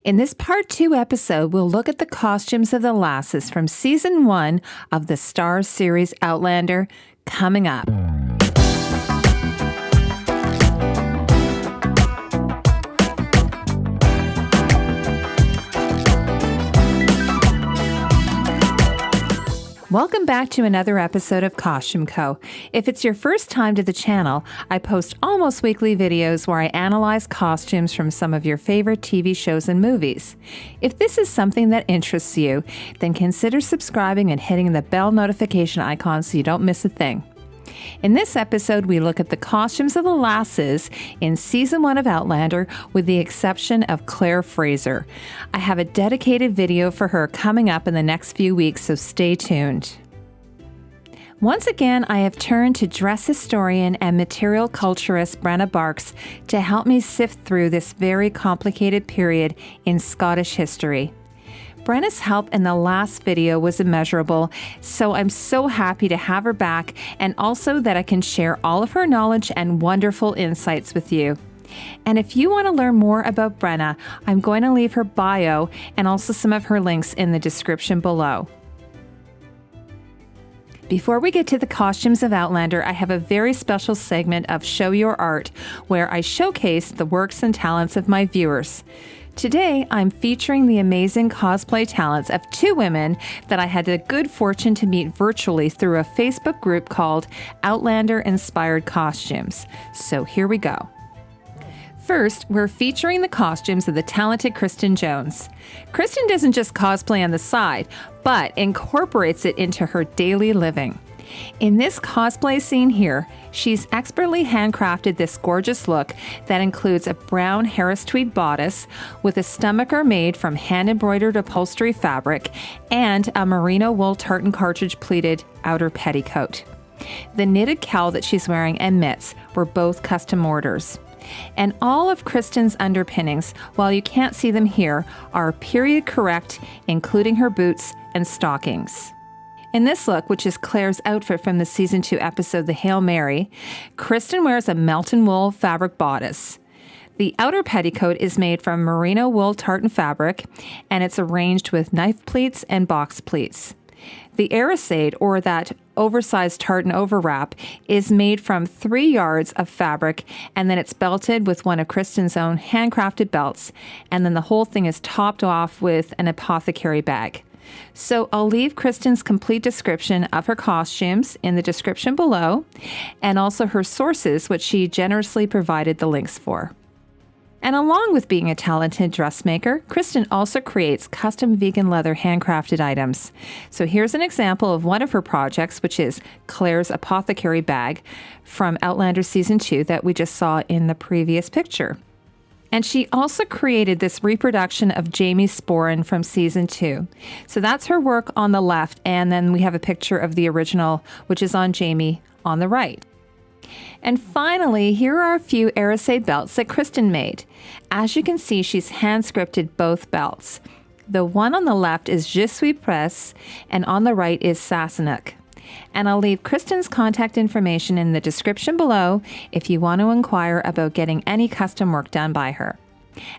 In this part 2 episode, we'll look at the costumes of the Lassies from season 1 of the Star series Outlander, coming up. Welcome back to another episode of Costume Co. If it's your first time to the channel, I post almost weekly videos where I analyze costumes from some of your favorite TV shows and movies. If this is something that interests you, then consider subscribing and hitting the bell notification icon so you don't miss a thing. In this episode, we look at the costumes of the Lassies in season 1 of Outlander, with the exception of Claire Fraser. I have a dedicated video for her coming up in the next few weeks, so stay tuned. Once again, I have turned to dress historian and material culturist Brenna Barks to help me sift through this very complicated period in Scottish history. Brenna's help in the last video was immeasurable, so I'm so happy to have her back, and also that I can share all of her knowledge and wonderful insights with you. And if you want to learn more about Brenna, I'm going to leave her bio and also some of her links in the description below. Before we get to the costumes of Outlander, I have a very special segment of Show Your Art, where I showcase the works and talents of my viewers. Today, I'm featuring the amazing cosplay talents of 2 women that I had the good fortune to meet virtually through a Facebook group called Outlander Inspired Costumes. So here we go. First, we're featuring the costumes of the talented Kristen Jones. Kristen doesn't just cosplay on the side, but incorporates it into her daily living. In this cosplay scene here, she's expertly handcrafted this gorgeous look that includes a brown Harris tweed bodice with a stomacher made from hand-embroidered upholstery fabric and a merino wool tartan cartridge pleated outer petticoat. The knitted cowl that she's wearing and mitts were both custom orders. And all of Kristen's underpinnings, while you can't see them here, are period correct, including her boots and stockings. In this look, which is Claire's outfit from the season 2 episode The Hail Mary, Kristen wears a Melton wool fabric bodice. The outer petticoat is made from merino wool tartan fabric, and it's arranged with knife pleats and box pleats. The arisade, or that oversized tartan overwrap, is made from 3 yards of fabric, and then it's belted with one of Kristen's own handcrafted belts, and then the whole thing is topped off with an apothecary bag. So I'll leave Kristen's complete description of her costumes in the description below, and also her sources, which she generously provided the links for. And along with being a talented dressmaker, Kristen also creates custom vegan leather handcrafted items. So here's an example of one of her projects, which is Claire's apothecary bag from Outlander season 2 that we just saw in the previous picture. And she also created this reproduction of Jamie's sporran from season 2. So that's her work on the left, and then we have a picture of the original, which is on Jamie on the right. And finally, here are a few arisade belts that Kristen made. As you can see, she's hand-scripted both belts. The one on the left is Je suis presse, and on the right is Sassenach. And I'll leave Kristen's contact information in the description below if you want to inquire about getting any custom work done by her.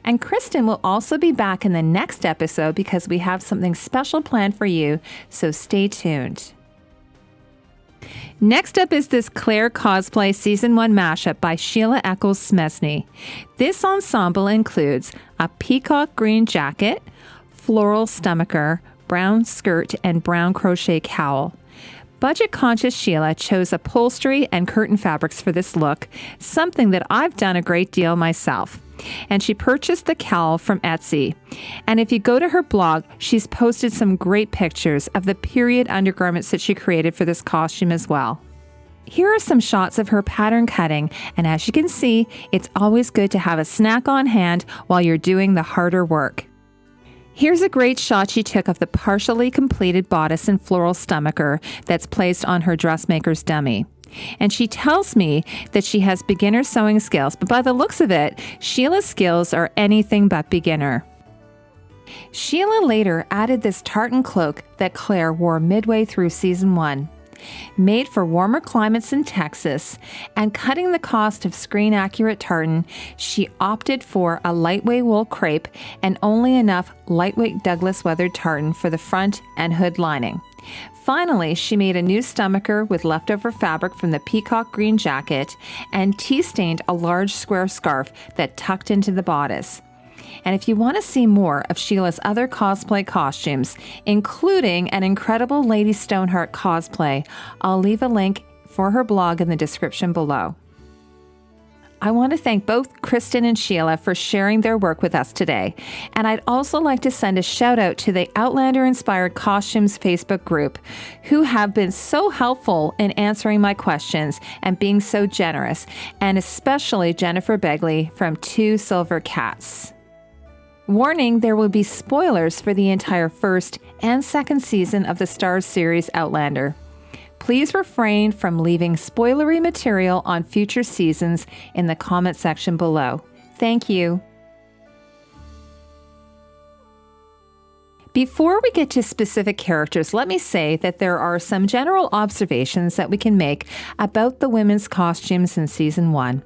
And Kristen will also be back in the next episode because we have something special planned for you, so stay tuned. Next up is this Claire cosplay season 1 mashup by Sheila Eccles-Smesney. This ensemble includes a peacock green jacket, floral stomacher, brown skirt, and brown crochet cowl. Budget-conscious Sheila chose upholstery and curtain fabrics for this look, something that I've done a great deal myself. And she purchased the cowl from Etsy. And if you go to her blog, she's posted some great pictures of the period undergarments that she created for this costume as well. Here are some shots of her pattern cutting, and as you can see, it's always good to have a snack on hand while you're doing the harder work. Here's a great shot she took of the partially completed bodice and floral stomacher that's placed on her dressmaker's dummy. And she tells me that she has beginner sewing skills, but by the looks of it, Sheila's skills are anything but beginner. Sheila later added this tartan cloak that Claire wore midway through season 1. Made for warmer climates in Texas and cutting the cost of screen-accurate tartan, she opted for a lightweight wool crepe and only enough lightweight Douglas weathered tartan for the front and hood lining. Finally, she made a new stomacher with leftover fabric from the peacock green jacket and tea-stained a large square scarf that tucked into the bodice. And if you want to see more of Sheila's other cosplay costumes, including an incredible Lady Stoneheart cosplay, I'll leave a link for her blog in the description below. I want to thank both Kristen and Sheila for sharing their work with us today. And I'd also like to send a shout out to the Outlander Inspired Costumes Facebook group, who have been so helpful in answering my questions and being so generous, and especially Jennifer Begley from Two Silver Cats. Warning, there will be spoilers for the entire first and second season of the Starz series Outlander. Please refrain from leaving spoilery material on future seasons in the comment section below. Thank you. Before we get to specific characters, let me say that there are some general observations that we can make about the women's costumes in Season 1.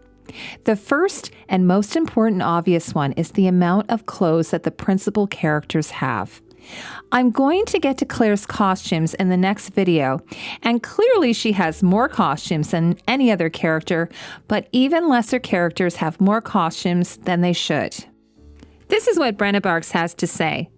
The first and most important obvious one is the amount of clothes that the principal characters have. I'm going to get to Claire's costumes in the next video, and clearly she has more costumes than any other character, but even lesser characters have more costumes than they should. This is what Brenna Barks has to say.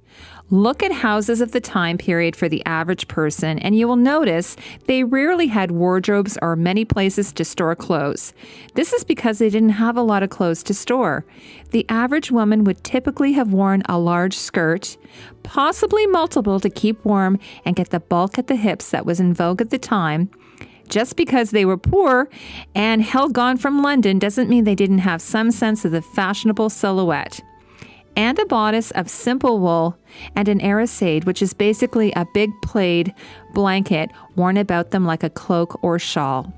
Look at houses of the time period for the average person, and you will notice they rarely had wardrobes or many places to store clothes. This is because they didn't have a lot of clothes to store. The average woman would typically have worn a large skirt, possibly multiple to keep warm and get the bulk at the hips that was in vogue at the time. Just because they were poor and hell gone from London doesn't mean they didn't have some sense of the fashionable silhouette. And a bodice of simple wool and an arisade, which is basically a big plaid blanket worn about them like a cloak or shawl.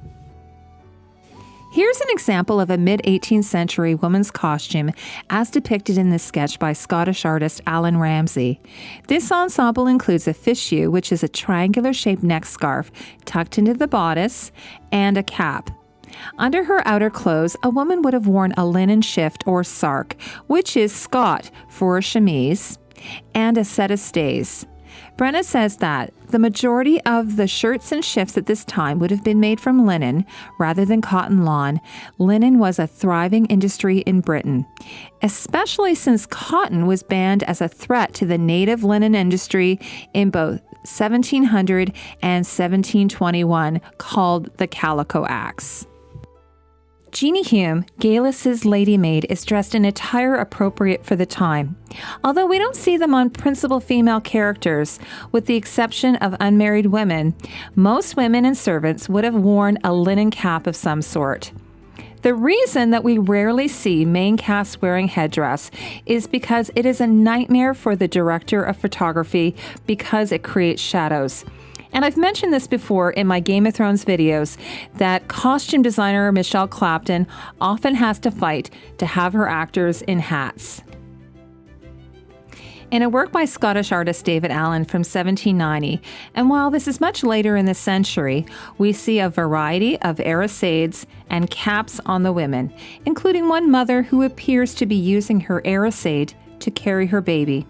Here's an example of a mid-18th century woman's costume as depicted in this sketch by Scottish artist Alan Ramsay. This ensemble includes a fichu, which is a triangular-shaped neck scarf tucked into the bodice, and a cap. Under her outer clothes, a woman would have worn a linen shift or sark, which is Scot for a chemise, and a set of stays. Brenna says that the majority of the shirts and shifts at this time would have been made from linen rather than cotton lawn. Linen was a thriving industry in Britain, especially since cotton was banned as a threat to the native linen industry in both 1700 and 1721, called the Calico Acts. Jeannie Hume, Geillis' lady maid, is dressed in attire appropriate for the time. Although we don't see them on principal female characters, with the exception of unmarried women, most women and servants would have worn a linen cap of some sort. The reason that we rarely see main cast wearing headdress is because it is a nightmare for the director of photography because it creates shadows. And I've mentioned this before in my Game of Thrones videos that costume designer Michelle Clapton often has to fight to have her actors in hats. In a work by Scottish artist David Allen from 1790, and while this is much later in the century, we see a variety of arisades and caps on the women, including one mother who appears to be using her arisade to carry her baby.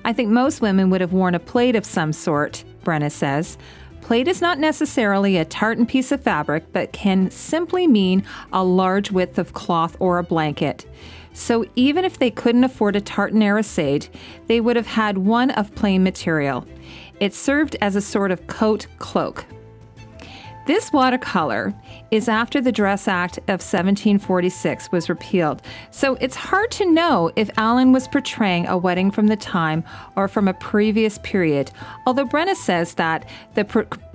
I think most women would have worn a plaid of some sort, Brenna says. Plaid is not necessarily a tartan piece of fabric, but can simply mean a large width of cloth or a blanket. So even if they couldn't afford a tartan arisade, they would have had one of plain material. It served as a sort of coat cloak. This watercolor is after the Dress Act of 1746 was repealed, so it's hard to know if Allen was portraying a wedding from the time or from a previous period, although Brenna says that the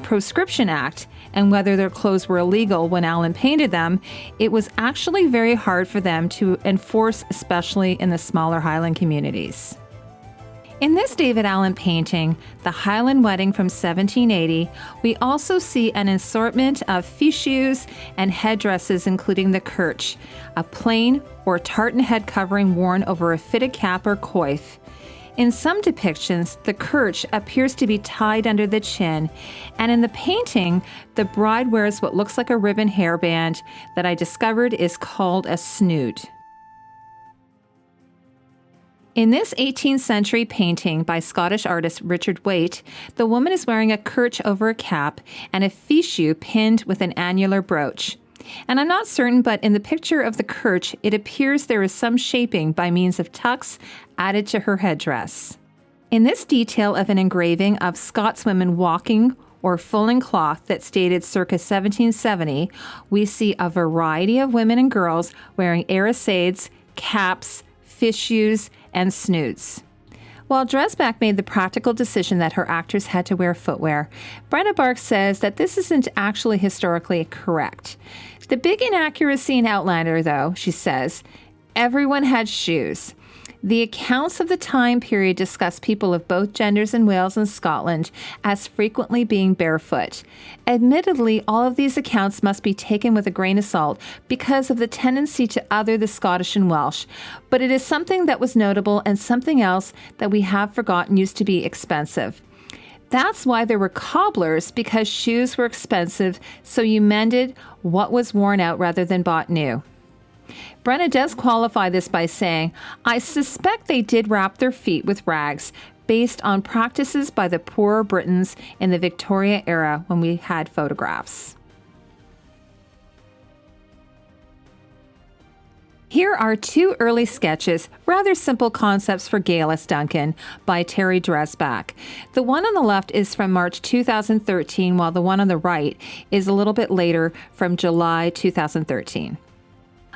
Proscription Act and whether their clothes were illegal when Allen painted them, it was actually very hard for them to enforce, especially in the smaller Highland communities. In this David Allen painting, The Highland Wedding from 1780, we also see an assortment of fichus and headdresses, including the curch, a plain or tartan head covering worn over a fitted cap or coif. In some depictions, the kerch appears to be tied under the chin, and in the painting, the bride wears what looks like a ribbon hairband that I discovered is called a snoot. In this 18th century painting by Scottish artist Richard Waite, the woman is wearing a kerch over a cap and a fichu pinned with an annular brooch. And I'm not certain, but in the picture of the kerch, it appears there is some shaping by means of tucks added to her headdress. In this detail of an engraving of Scotswomen walking or fulling cloth that's dated circa 1770, we see a variety of women and girls wearing arisades, caps, fichus, and snoots. While Dresbach made the practical decision that her actors had to wear footwear, Brenna Barks says that this isn't actually historically correct. The big inaccuracy in Outlander, though, she says, everyone had shoes. The accounts of the time period discuss people of both genders in Wales and Scotland as frequently being barefoot. Admittedly, all of these accounts must be taken with a grain of salt because of the tendency to other the Scottish and Welsh, but it is something that was notable and something else that we have forgotten used to be expensive. That's why there were cobblers, because shoes were expensive, so you mended what was worn out rather than bought new. Brenna does qualify this by saying, I suspect they did wrap their feet with rags based on practices by the poorer Britons in the Victoria era when we had photographs. Here are two early sketches, rather simple concepts for Geillis, Duncan, by Terry Dresbach. The one on the left is from March 2013, while the one on the right is a little bit later from July 2013.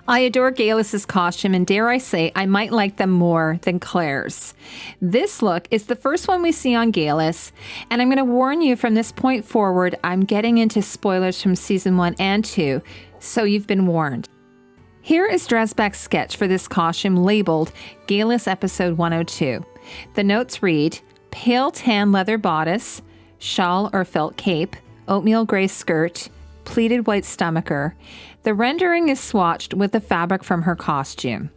I adore Geillis' costume, and dare I say, I might like them more than Claire's. This look is the first one we see on Geillis, and I'm going to warn you from this point forward, I'm getting into spoilers from season 1 and 2, so you've been warned. Here is Dresbach's sketch for this costume labeled Geillis Episode 102. The notes read, pale tan leather bodice, shawl or felt cape, oatmeal gray skirt, pleated white stomacher. The rendering is swatched with the fabric from her costume.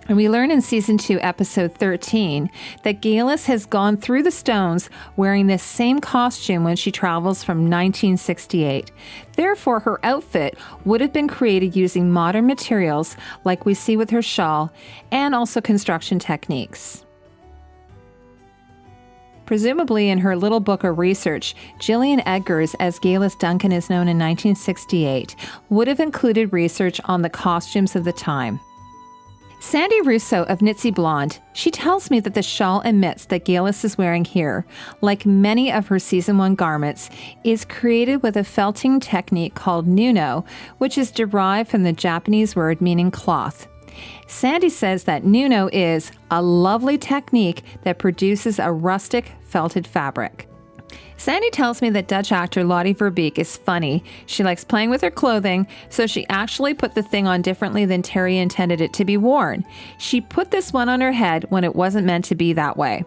And we learn in Season 2, Episode 13, that Geillis has gone through the stones wearing this same costume when she travels from 1968. Therefore, her outfit would have been created using modern materials like we see with her shawl, and also construction techniques. Presumably in her little book of research, Gillian Edgars, as Geillis Duncan is known in 1968, would have included research on the costumes of the time. Sandy Russo of Knitsy Blonde, she tells me that the shawl and mitts that Geillis is wearing here, like many of her Season 1 garments, is created with a felting technique called nuno, which is derived from the Japanese word meaning cloth. Sandy says that nuno is a lovely technique that produces a rustic felted fabric. Sandy tells me that Dutch actor Lottie Verbeek is funny. She likes playing with her clothing, so she actually put the thing on differently than Terry intended it to be worn. She put this one on her head when it wasn't meant to be that way.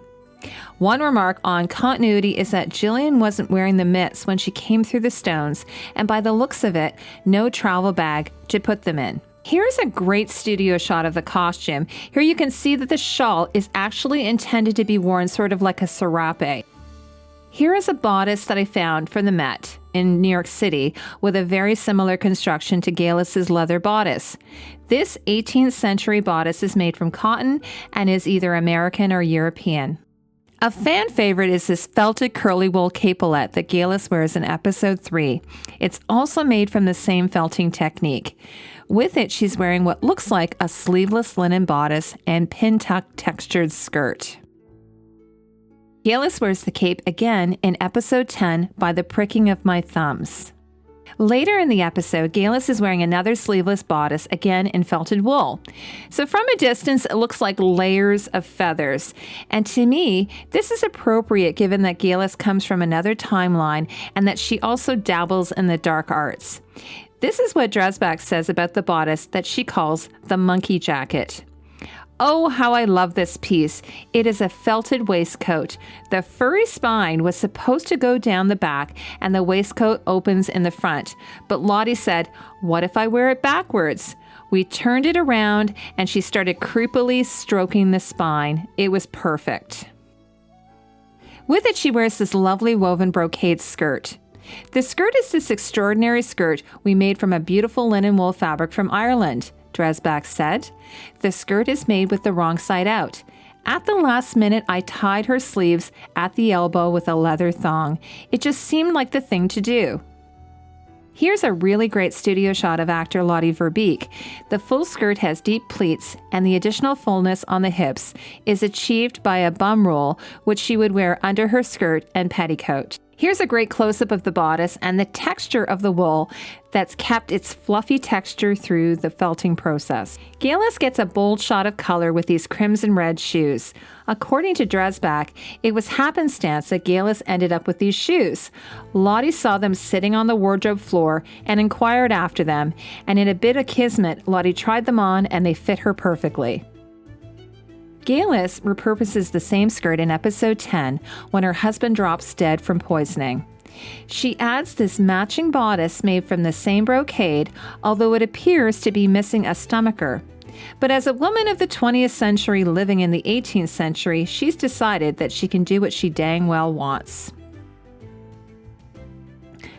One remark on continuity is that Gillian wasn't wearing the mitts when she came through the stones, and by the looks of it, no travel bag to put them in. Here's a great studio shot of the costume. Here you can see that the shawl is actually intended to be worn sort of like a serape. Here is a bodice that I found for the Met in New York City with a very similar construction to Geillis' leather bodice. This 18th century bodice is made from cotton and is either American or European. A fan favorite is this felted curly wool capelet that Geillis wears in Episode 3. It's also made from the same felting technique. With it, she's wearing what looks like a sleeveless linen bodice and pin-tuck textured skirt. Geillis wears the cape again in Episode 10 by the pricking of my thumbs. Later in the episode, Geillis is wearing another sleeveless bodice, again in felted wool. So from a distance, it looks like layers of feathers. And to me, this is appropriate given that Geillis comes from another timeline and that she also dabbles in the dark arts. This is what Dresbach says about the bodice that she calls the monkey jacket. Oh, how I love this piece. It is a felted waistcoat. The furry spine was supposed to go down the back and the waistcoat opens in the front. But Lottie said, what if I wear it backwards? We turned it around and she started creepily stroking the spine. It was perfect. With it, she wears this lovely woven brocade skirt. The skirt is this extraordinary skirt we made from a beautiful linen wool fabric from Ireland, Dresbach said. The skirt is made with the wrong side out. At the last minute, I tied her sleeves at the elbow with a leather thong. It just seemed like the thing to do. Here's a really great studio shot of actor Lotte Verbeek. The full skirt has deep pleats, and the additional fullness on the hips is achieved by a bum roll, which she would wear under her skirt and petticoat. Here's a great close-up of the bodice and the texture of the wool that's kept its fluffy texture through the felting process. Geillis gets a bold shot of color with these crimson red shoes. According to Dresbach, it was happenstance that Geillis ended up with these shoes. Lotte saw them sitting on the wardrobe floor and inquired after them, and in a bit of kismet, Lotte tried them on and they fit her perfectly. Geillis repurposes the same skirt in episode 10 when her husband drops dead from poisoning. She adds this matching bodice made from the same brocade, although it appears to be missing a stomacher. But as a woman of the 20th century living in the 18th century, she's decided that she can do what she dang well wants.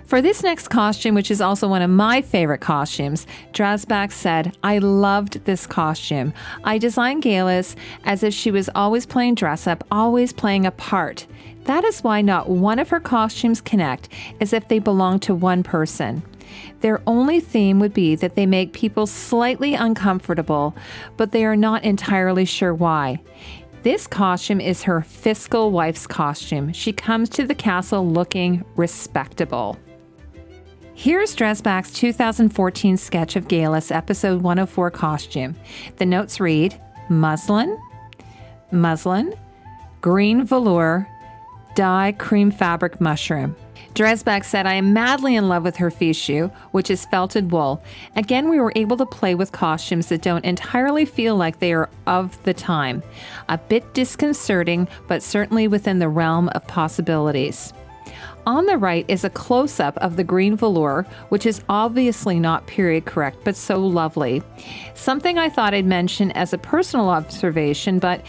For this next costume, which is also one of my favorite costumes, Dresbach said, "I loved this costume. I designed Geillis as if she was always playing dress-up, always playing a part. That is why not one of her costumes connect as if they belong to one person. Their only theme would be that they make people slightly uncomfortable, but they are not entirely sure why. This costume is her fiscal wife's costume. She comes to the castle looking respectable." Here's Dresbach's 2014 sketch of Geillis, episode 104 costume. The notes read, muslin, green velour, dye cream fabric mushroom. Dresbach said, "I am madly in love with her fichu, which is felted wool. Again, we were able to play with costumes that don't entirely feel like they are of the time. A bit disconcerting, but certainly within the realm of possibilities." On the right is a close-up of the green velour, which is obviously not period correct, but so lovely. Something I thought I'd mention as a personal observation, but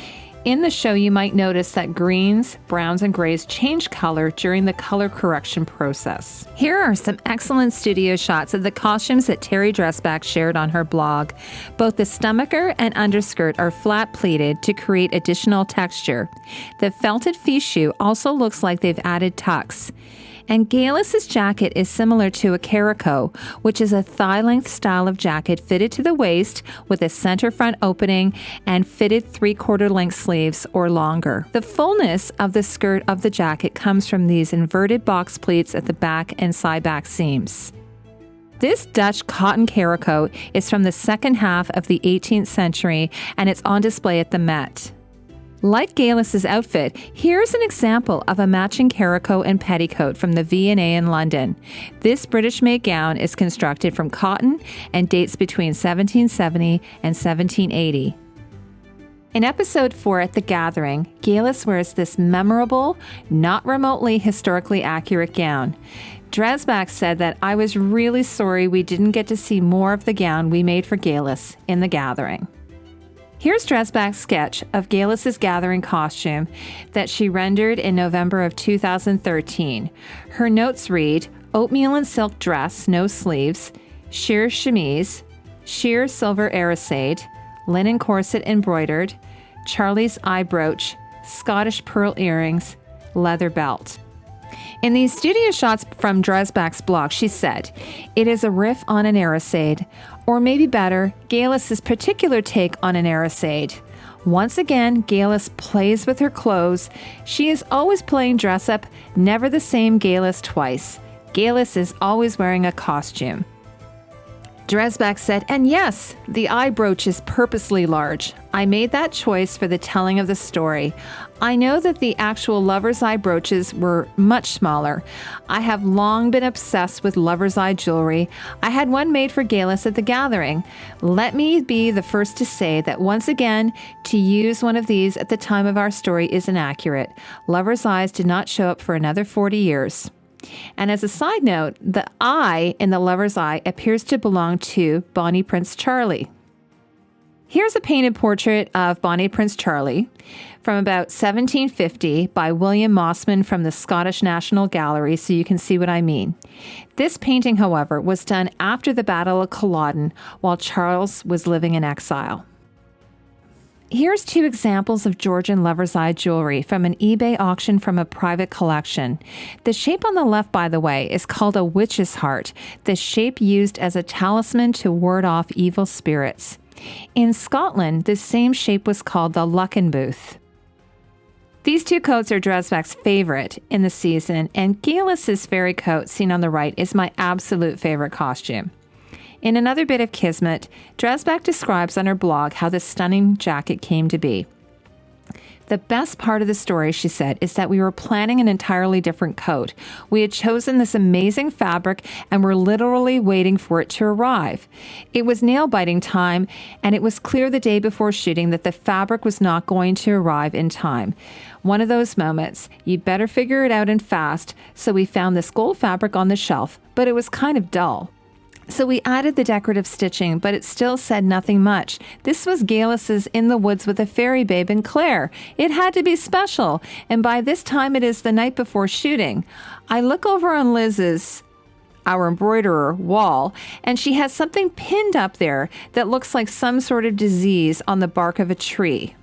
in the show you might notice that greens, browns, and grays change color during the color correction process. Here are some excellent studio shots of the costumes that Terry Dresbach shared on her blog. Both the stomacher and underskirt are flat pleated to create additional texture. The felted fichu also looks like they've added tucks. And Geillis' jacket is similar to a caraco, which is a thigh-length style of jacket fitted to the waist with a center front opening and fitted 3/4 length sleeves or longer. The fullness of the skirt of the jacket comes from these inverted box pleats at the back and side back seams. This Dutch cotton caraco is from the second half of the 18th century and it's on display at the Met. Like Geillis' outfit, here's an example of a matching caraco and petticoat from the V&A in London. This British-made gown is constructed from cotton and dates between 1770 and 1780. In episode 4 at The Gathering, Geillis wears this memorable, not remotely historically accurate gown. Dresbach said that, "I was really sorry we didn't get to see more of the gown we made for Geillis in The Gathering." Here's Dresbach's sketch of Geillis' gathering costume that she rendered in November of 2013. Her notes read, oatmeal and silk dress, no sleeves, sheer chemise, sheer silver arisade, linen corset embroidered, Charlie's eye brooch, Scottish pearl earrings, leather belt. In these studio shots from Dresbach's blog, she said, "It is a riff on an arisade, or maybe better, Geillis' particular take on an arisade. Once again, Geillis plays with her clothes. She is always playing dress-up, never the same Geillis twice. Geillis is always wearing a costume." Dresbach said, "And yes, the eye brooch is purposely large. I made that choice for the telling of the story. I know that the actual lover's eye brooches were much smaller. I have long been obsessed with lover's eye jewelry. I had one made for Geillis at The Gathering. Let me be the first to say that once again, to use one of these at the time of our story is inaccurate. Lover's eyes did not show up for another 40 years. And as a side note, the eye in the lover's eye appears to belong to Bonnie Prince Charlie. Here's a painted portrait of Bonnie Prince Charlie from about 1750 by William Mossman from the Scottish National Gallery, so you can see what I mean. This painting, however, was done after the Battle of Culloden while Charles was living in exile. Here's 2 examples of Georgian lover's eye jewelry from an eBay auction from a private collection. The shape on the left, by the way, is called a witch's heart, the shape used as a talisman to ward off evil spirits. In Scotland, this same shape was called the Luckenbooth. These 2 coats are Dresbach's favorite in the season, and Geillis' fairy coat, seen on the right, is my absolute favorite costume. In another bit of kismet, Dresbach describes on her blog how this stunning jacket came to be. The best part of the story, she said, is that we were planning an entirely different coat. We had chosen this amazing fabric and were literally waiting for it to arrive. It was nail-biting time, and it was clear the day before shooting that the fabric was not going to arrive in time. One of those moments, you'd better figure it out and fast, so we found this gold fabric on the shelf, but it was kind of dull. So we added the decorative stitching, but it still said nothing much. This was Geillis' In the Woods with a Fairy Babe and Claire. It had to be special, and by this time it is the night before shooting. I look over on Liz's, our embroiderer, wall, and she has something pinned up there that looks like some sort of disease on the bark of a tree.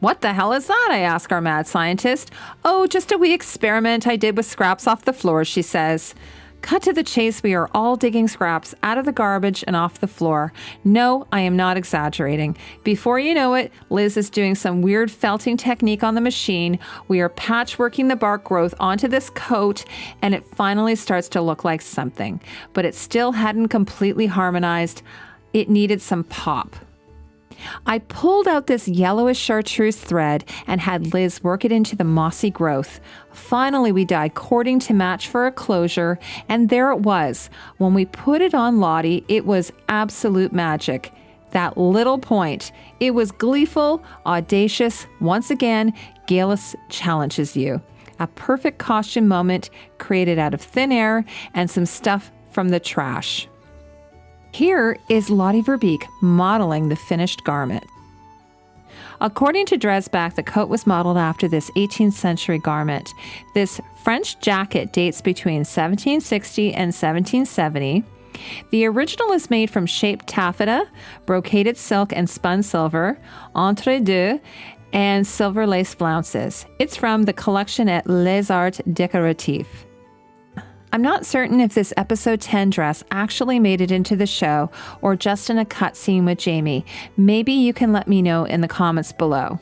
What the hell is that? I ask our mad scientist. Oh, just a wee experiment I did with scraps off the floor, she says. Cut to the chase, we are all digging scraps out of the garbage and off the floor. No, I am not exaggerating. Before you know it, Liz is doing some weird felting technique on the machine. We are patchworking the bark growth onto this coat, and it finally starts to look like something. But it still hadn't completely harmonized. It needed some pop. I pulled out this yellowish chartreuse thread and had Liz work it into the mossy growth. Finally, we dyed cording to match for a closure, and there it was. When we put it on Lottie, it was absolute magic. That little point. It was gleeful, audacious. Once again, Geillis challenges you. A perfect costume moment created out of thin air and some stuff from the trash. Here is Lottie Verbeek modeling the finished garment. According to Dresbach, the coat was modeled after this 18th century garment. This French jacket dates between 1760 and 1770. The original is made from shaped taffeta, brocaded silk and spun silver, entre-deux, and silver lace flounces. It's from the collection at Les Arts Décoratifs. I'm not certain if this episode 10 dress actually made it into the show or just in a cut scene with Jamie. Maybe you can let me know in the comments below.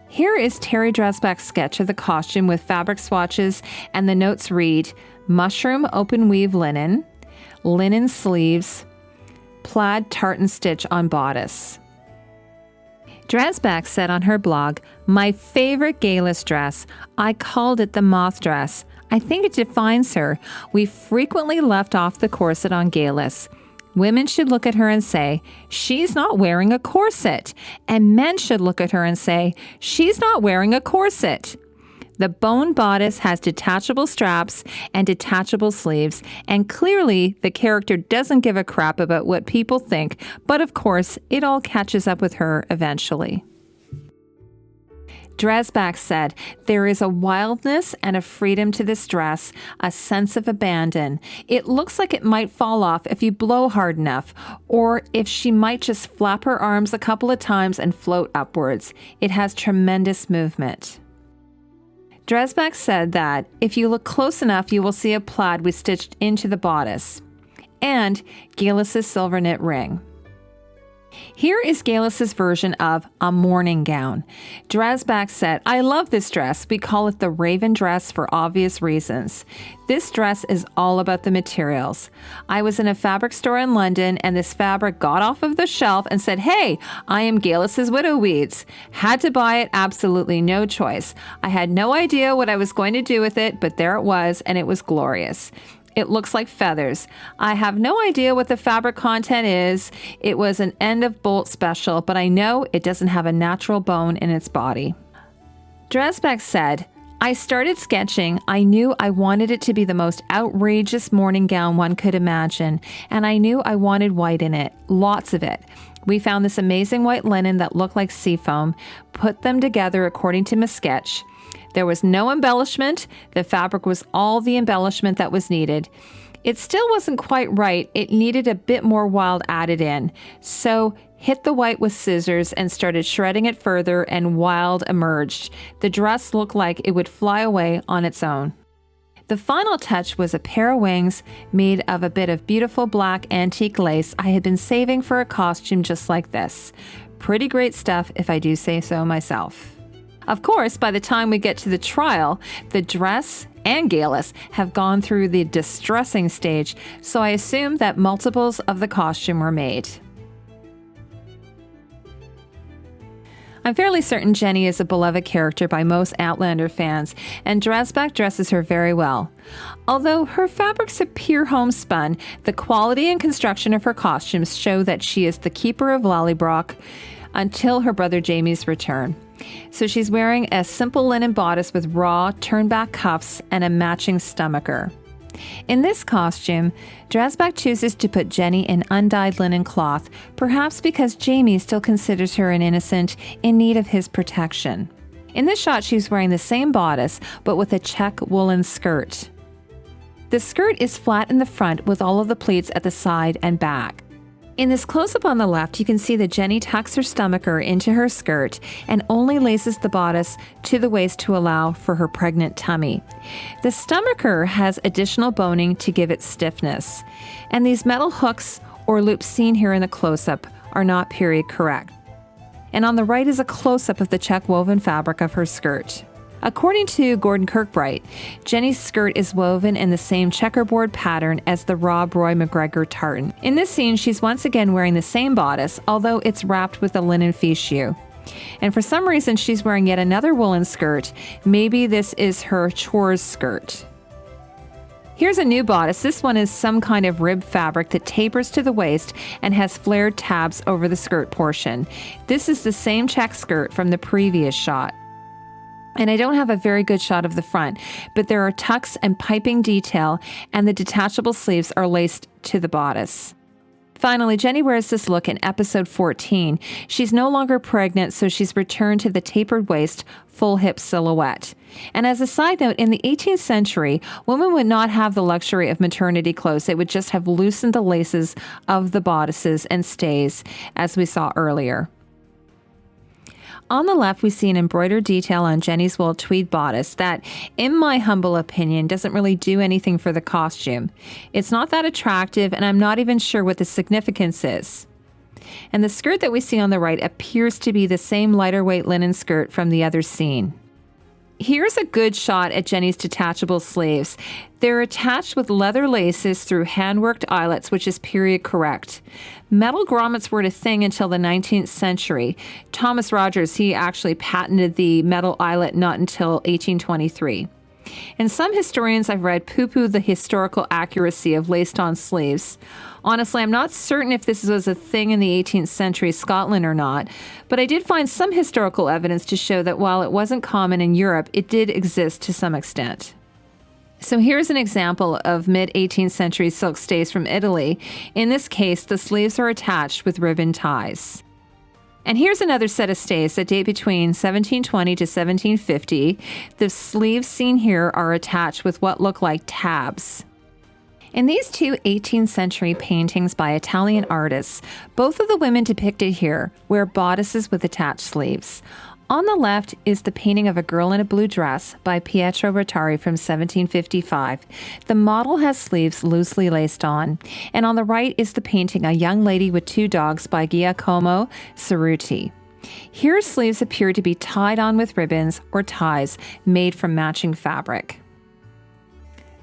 Here is Terry Dresbach's sketch of the costume with fabric swatches, and the notes read, mushroom open weave linen, linen sleeves, plaid tartan stitch on bodice. Dresbach said on her blog, my favorite Geillis dress. I called it the moth dress. I think it defines her. We frequently left off the corset on Geillis. Women should look at her and say, she's not wearing a corset. And men should look at her and say, she's not wearing a corset. The bone bodice has detachable straps and detachable sleeves, and clearly the character doesn't give a crap about what people think, but of course, it all catches up with her eventually. Dresbach said, there is a wildness and a freedom to this dress, a sense of abandon. It looks like it might fall off if you blow hard enough, or if she might just flap her arms a couple of times and float upwards. It has tremendous movement. Dresbach said that if you look close enough, you will see a plaid we stitched into the bodice, and Geillis' silver knit ring. Here is Geillis' version of a morning gown. Dresbach said, I love this dress. We call it the Raven dress for obvious reasons. This dress is all about the materials. I was in a fabric store in London, and this fabric got off of the shelf and said, hey, I am Geillis' Widow Weeds. Had to buy it, absolutely no choice. I had no idea what I was going to do with it, but there it was, and it was glorious. It looks like feathers. I have no idea what the fabric content is. It was an end of bolt special, but I know it doesn't have a natural bone in its body. Dresbach said, I started sketching. I knew I wanted it to be the most outrageous morning gown one could imagine, and I knew I wanted white in it, lots of it. We found this amazing white linen that looked like seafoam, put them together according to my sketch. There was no embellishment. The fabric was all the embellishment that was needed. It still wasn't quite right. It needed a bit more wild added in. So hit the white with scissors and started shredding it further, and wild emerged. The dress looked like it would fly away on its own. The final touch was a pair of wings made of a bit of beautiful black antique lace I had been saving for a costume just like this. Pretty great stuff, if I do say so myself. Of course, by the time we get to the trial, the dress and Geillis have gone through the distressing stage, so I assume that multiples of the costume were made. I'm fairly certain Jenny is a beloved character by most Outlander fans, and Dressback dresses her very well. Although her fabrics appear homespun, the quality and construction of her costumes show that she is the keeper of Lallybroch until her brother Jamie's return. So she's wearing a simple linen bodice with raw, turned-back cuffs and a matching stomacher. In this costume, Dressback chooses to put Jenny in undyed linen cloth, perhaps because Jamie still considers her an innocent in need of his protection. In this shot, she's wearing the same bodice, but with a check woolen skirt. The skirt is flat in the front with all of the pleats at the side and back. In this close-up on the left, you can see that Jenny tucks her stomacher into her skirt and only laces the bodice to the waist to allow for her pregnant tummy. The stomacher has additional boning to give it stiffness, and these metal hooks or loops seen here in the close-up are not period correct. And on the right is a close-up of the check woven fabric of her skirt. According to Gordon Kirkbright, Jenny's skirt is woven in the same checkerboard pattern as the Rob Roy McGregor tartan. In this scene, she's once again wearing the same bodice, although it's wrapped with a linen fichu. And for some reason, she's wearing yet another woolen skirt. Maybe this is her chores skirt. Here's a new bodice. This one is some kind of rib fabric that tapers to the waist and has flared tabs over the skirt portion. This is the same check skirt from the previous shot. And I don't have a very good shot of the front, but there are tucks and piping detail, and the detachable sleeves are laced to the bodice. Finally, Jenny wears this look in episode 14. She's no longer pregnant, so she's returned to the tapered waist, full hip silhouette. And as a side note, in the 18th century, women would not have the luxury of maternity clothes. They would just have loosened the laces of the bodices and stays, as we saw earlier. On the left, we see an embroidered detail on Jenny's wool tweed bodice that, in my humble opinion, doesn't really do anything for the costume. It's not that attractive, and I'm not even sure what the significance is. And the skirt that we see on the right appears to be the same lighter weight linen skirt from the other scene. Here's a good shot at Jenny's detachable sleeves. They're attached with leather laces through hand-worked eyelets, which is period correct. Metal grommets weren't a thing until the 19th century. Thomas Rogers, he actually patented the metal eyelet not until 1823. And some historians I've read poo-poo the historical accuracy of laced-on sleeves. Honestly, I'm not certain if this was a thing in the 18th century Scotland or not, but I did find some historical evidence to show that while it wasn't common in Europe, it did exist to some extent. So here's an example of mid-18th century silk stays from Italy. In this case, the sleeves are attached with ribbon ties. And here's another set of stays that date between 1720 to 1750. The sleeves seen here are attached with what look like tabs. In these two 18th century paintings by Italian artists, both of the women depicted here wear bodices with attached sleeves. On the left is the painting of a girl in a blue dress by Pietro Rottari from 1755. The model has sleeves loosely laced on. And on the right is the painting A Young Lady with Two Dogs by Giacomo Cerruti. Here sleeves appear to be tied on with ribbons or ties made from matching fabric.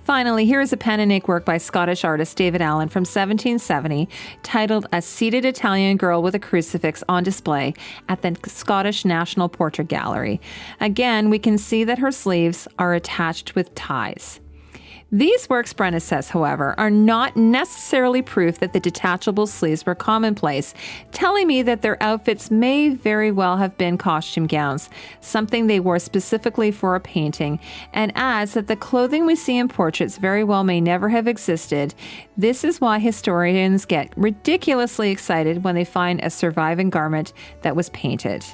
Finally, here is a pen and ink work by Scottish artist David Allen from 1770, titled A Seated Italian Girl with a Crucifix on display at the Scottish National Portrait Gallery. Again, we can see that her sleeves are attached with ties. These works, Brenna says, however, are not necessarily proof that the detachable sleeves were commonplace, telling me that their outfits may very well have been costume gowns, something they wore specifically for a painting, and adds that the clothing we see in portraits very well may never have existed. This is why historians get ridiculously excited when they find a surviving garment that was painted.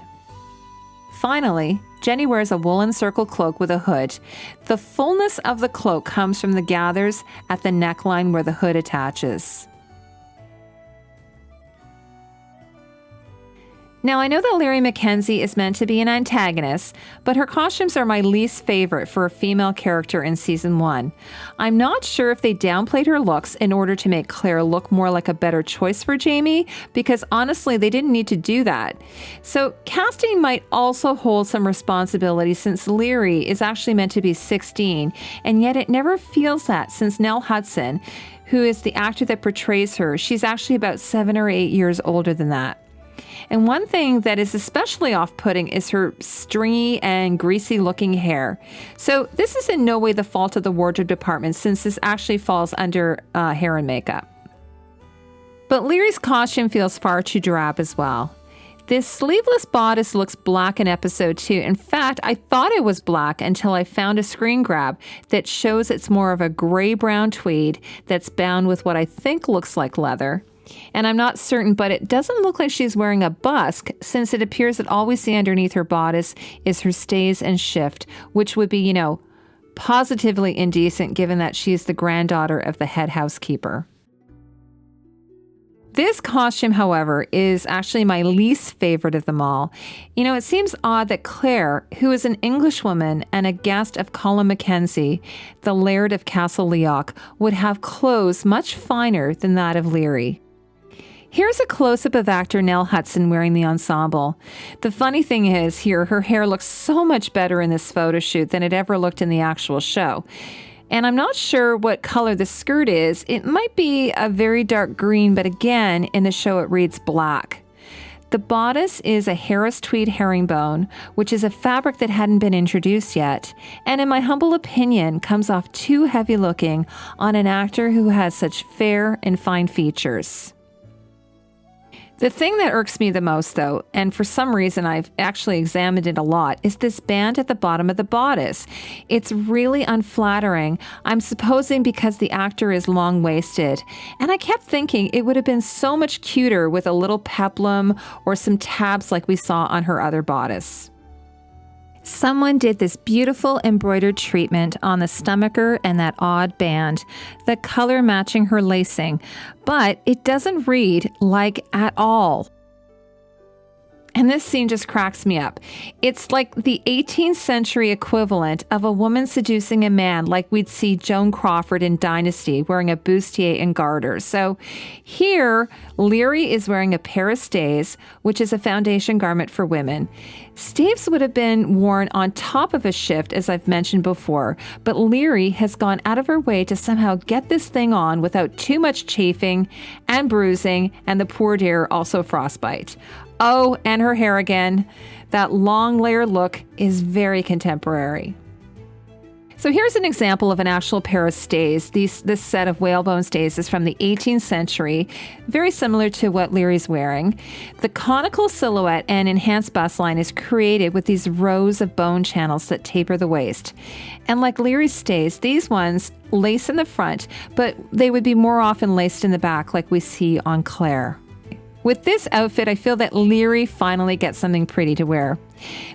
Finally, Jenny wears a woolen circle cloak with a hood. The fullness of the cloak comes from the gathers at the neckline where the hood attaches. Now, I know that MacKenzie is meant to be an antagonist, but her costumes are my least favorite for a female character in Season 1. I'm not sure if they downplayed her looks in order to make Claire look more like a better choice for Jamie, because honestly, they didn't need to do that. So, casting might also hold some responsibility since Leary is actually meant to be 16, and yet it never feels that since Nell Hudson, who is the actor that portrays her, she's actually about 7 or 8 years older than that. And one thing that is especially off-putting is her stringy and greasy-looking hair. So this is in no way the fault of the wardrobe department, since this actually falls under hair and makeup. But Leary's costume feels far too drab as well. This sleeveless bodice looks black in episode 2. In fact, I thought it was black until I found a screen grab that shows it's more of a gray-brown tweed that's bound with what I think looks like leather. And I'm not certain, but it doesn't look like she's wearing a busk, since it appears that all we see underneath her bodice is her stays and shift, which would be, positively indecent given that she's the granddaughter of the head housekeeper. This costume, however, is actually my least favorite of them all. It seems odd that Claire, who is an Englishwoman and a guest of Colin MacKenzie, the Laird of Castle Leoch, would have clothes much finer than that of Leary. Here's a close-up of actor Nell Hudson wearing the ensemble. The funny thing is here, her hair looks so much better in this photo shoot than it ever looked in the actual show. And I'm not sure what color the skirt is. It might be a very dark green, but again, in the show it reads black. The bodice is a Harris tweed herringbone, which is a fabric that hadn't been introduced yet, and in my humble opinion, comes off too heavy-looking on an actor who has such fair and fine features. The thing that irks me the most, though, and for some reason I've actually examined it a lot, is this band at the bottom of the bodice. It's really unflattering, I'm supposing because the actor is long-waisted. And I kept thinking it would have been so much cuter with a little peplum or some tabs like we saw on her other bodice. Someone did this beautiful embroidered treatment on the stomacher and that odd band, the color matching her lacing, but it doesn't read like at all. And this scene just cracks me up. It's like the 18th century equivalent of a woman seducing a man like we'd see Joan Crawford in Dynasty wearing a bustier and garters. So here, Leary is wearing a pair of stays, which is a foundation garment for women. Staves would have been worn on top of a shift, as I've mentioned before, but Leary has gone out of her way to somehow get this thing on without too much chafing and bruising, and the poor dear also frostbite. Oh, and her hair again. That long layered look is very contemporary. So here's an example of an actual pair of stays. This set of whalebone stays is from the 18th century, very similar to what Leary's wearing. The conical silhouette and enhanced bust line is created with these rows of bone channels that taper the waist. And like Leary's stays, these ones lace in the front, but they would be more often laced in the back like we see on Claire. With this outfit, I feel that Leary finally gets something pretty to wear.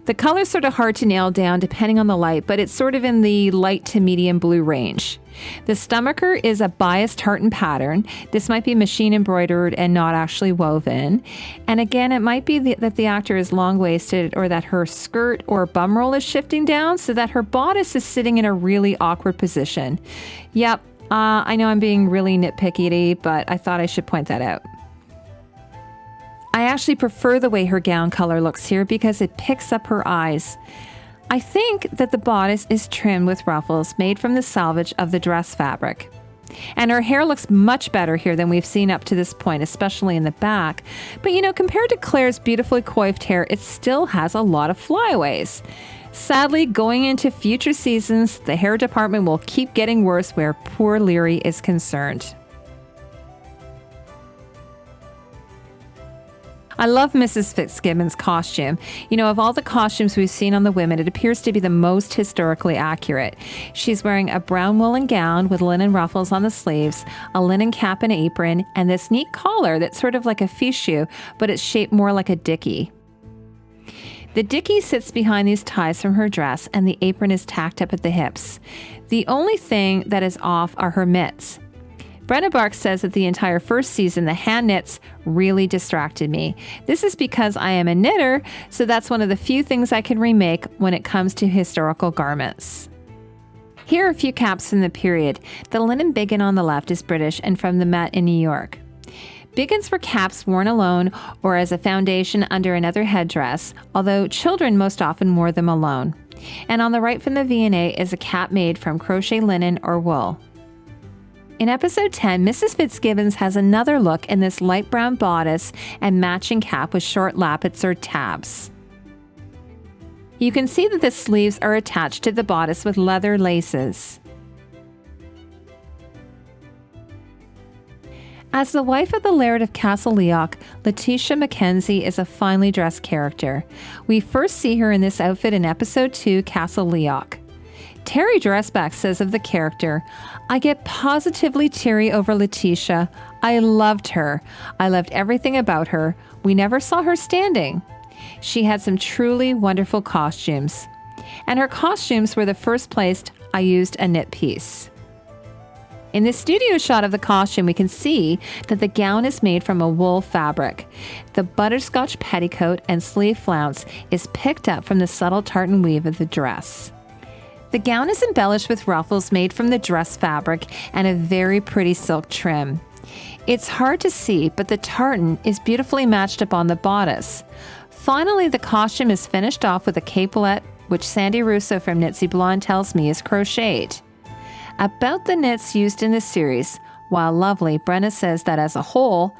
The color's sort of hard to nail down depending on the light, but it's sort of in the light to medium blue range. The stomacher is a biased tartan pattern. This might be machine embroidered and not actually woven. And again, it might be that the actor is long-waisted, or that her skirt or bum roll is shifting down so that her bodice is sitting in a really awkward position. Yep, I know I'm being really nitpicky, but I thought I should point that out. I actually prefer the way her gown color looks here because it picks up her eyes. I think that the bodice is trimmed with ruffles made from the salvage of the dress fabric. And her hair looks much better here than we've seen up to this point, especially in the back. But compared to Claire's beautifully coiffed hair, it still has a lot of flyaways. Sadly, going into future seasons, the hair department will keep getting worse where poor Leary is concerned. I love Mrs. Fitzgibbon's costume. You know, of all the costumes we've seen on the women, it appears to be the most historically accurate. She's wearing a brown woolen gown with linen ruffles on the sleeves, a linen cap and apron, and this neat collar that's sort of like a fichu, but it's shaped more like a dicky. The dicky sits behind these ties from her dress, and the apron is tacked up at the hips. The only thing that is off are her mitts. Brenna Barks says that the entire first season, the hand knits really distracted me. This is because I am a knitter, so that's one of the few things I can remake when it comes to historical garments. Here are a few caps from the period. The linen biggin on the left is British and from the Met in New York. Biggins were caps worn alone or as a foundation under another headdress, although children most often wore them alone. And on the right from the V&A is a cap made from crochet linen or wool. In episode 10, Mrs. Fitzgibbons has another look in this light brown bodice and matching cap with short lappets or tabs. You can see that the sleeves are attached to the bodice with leather laces. As the wife of the Laird of Castle Laoghaire, Letitia MacKenzie is a finely dressed character. We first see her in this outfit in episode 2, Castle Laoghaire. Terry Dressback says of the character, "I get positively teary over Letitia. I loved her. I loved everything about her. We never saw her standing. She had some truly wonderful costumes. And her costumes were the first place I used a knit piece." In the studio shot of the costume, we can see that the gown is made from a wool fabric. The butterscotch petticoat and sleeve flounce is picked up from the subtle tartan weave of the dress. The gown is embellished with ruffles made from the dress fabric and a very pretty silk trim. It's hard to see, but the tartan is beautifully matched up on the bodice. Finally, the costume is finished off with a capelet, which Sandy Russo from Knitsy Blonde tells me is crocheted. About the knits used in this series, while lovely, Brenna says that as a whole,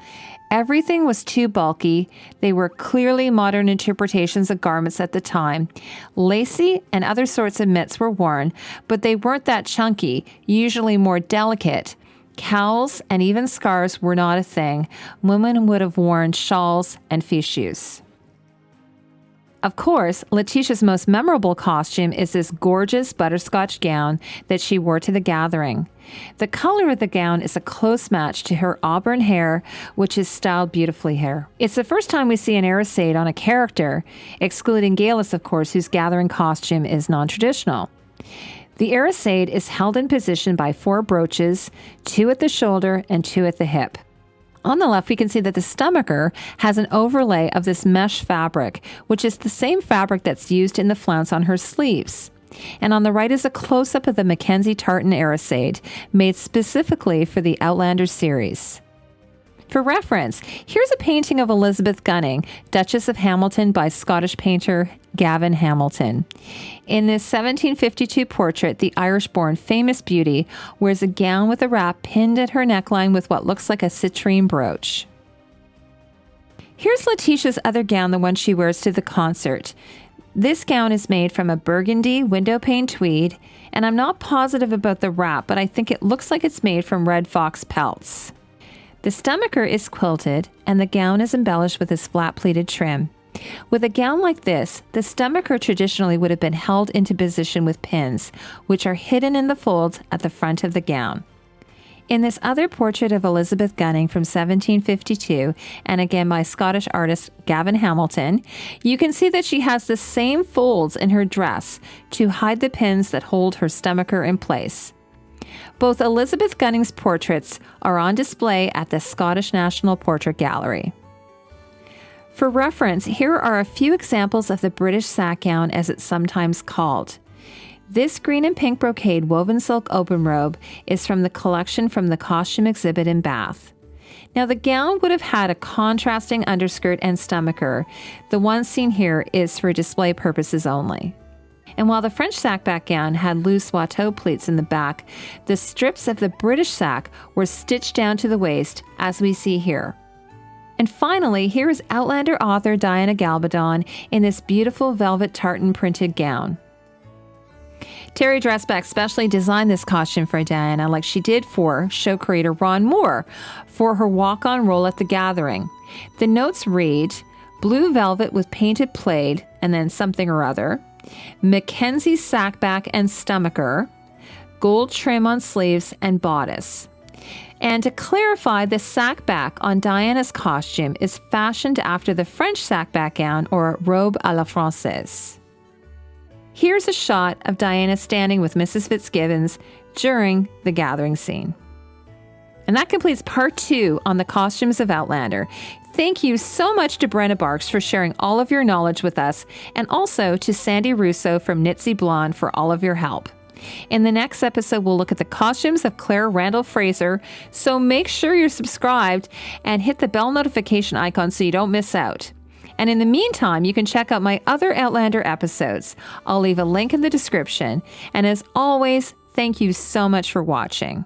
everything was too bulky. They were clearly modern interpretations of garments at the time. Lacy and other sorts of mitts were worn, but they weren't that chunky, usually more delicate. Cowls and even scarves were not a thing. Women would have worn shawls and fichus. Of course, Letitia's most memorable costume is this gorgeous butterscotch gown that she wore to the gathering. The color of the gown is a close match to her auburn hair, which is styled beautifully here. It's the first time we see an arisade on a character, excluding Geillis, of course, whose gathering costume is non-traditional. The arisade is held in position by 4 brooches, 2 at the shoulder and 2 at the hip. On the left, we can see that the stomacher has an overlay of this mesh fabric, which is the same fabric that's used in the flounce on her sleeves. And on the right is a close-up of the MacKenzie tartan arisade, made specifically for the Outlander series. For reference, here's a painting of Elizabeth Gunning, Duchess of Hamilton by Scottish painter Gavin Hamilton. In this 1752 portrait, the Irish-born famous beauty wears a gown with a wrap pinned at her neckline with what looks like a citrine brooch. Here's Letitia's other gown, the one she wears to the concert. This gown is made from a burgundy windowpane tweed, and I'm not positive about the wrap, but I think it looks like it's made from red fox pelts. The stomacher is quilted, and the gown is embellished with this flat pleated trim. With a gown like this, the stomacher traditionally would have been held into position with pins, which are hidden in the folds at the front of the gown. In this other portrait of Elizabeth Gunning from 1752, and again by Scottish artist Gavin Hamilton, you can see that she has the same folds in her dress to hide the pins that hold her stomacher in place. Both Elizabeth Gunning's portraits are on display at the Scottish National Portrait Gallery. For reference, here are a few examples of the British sack gown as it's sometimes called. This green and pink brocade woven silk open robe is from the collection from the costume exhibit in Bath. Now the gown would have had a contrasting underskirt and stomacher. The one seen here is for display purposes only. And while the French sack-back gown had loose watteau pleats in the back, the strips of the British sack were stitched down to the waist, as we see here. And finally, here is Outlander author Diana Gabaldon in this beautiful velvet tartan printed gown. Terry Dressback specially designed this costume for Diana, like she did for show creator Ron Moore for her walk-on role at the gathering. The notes read, blue velvet with painted plaid, and then something or other, MacKenzie sackback and stomacher, gold trim on sleeves and bodice. And to clarify, the sackback on Diana's costume is fashioned after the French sackback gown or robe à la française. Here's a shot of Diana standing with Mrs. Fitzgibbons during the gathering scene. And that completes part 2 on the Costumes of Outlander. Thank you so much to Brenna Barks for sharing all of your knowledge with us, and also to Sandy Russo from Knitsy Blonde for all of your help. In the next episode, we'll look at the costumes of Claire Randall Fraser, so make sure you're subscribed and hit the bell notification icon so you don't miss out. And in the meantime, you can check out my other Outlander episodes. I'll leave a link in the description. And as always, thank you so much for watching.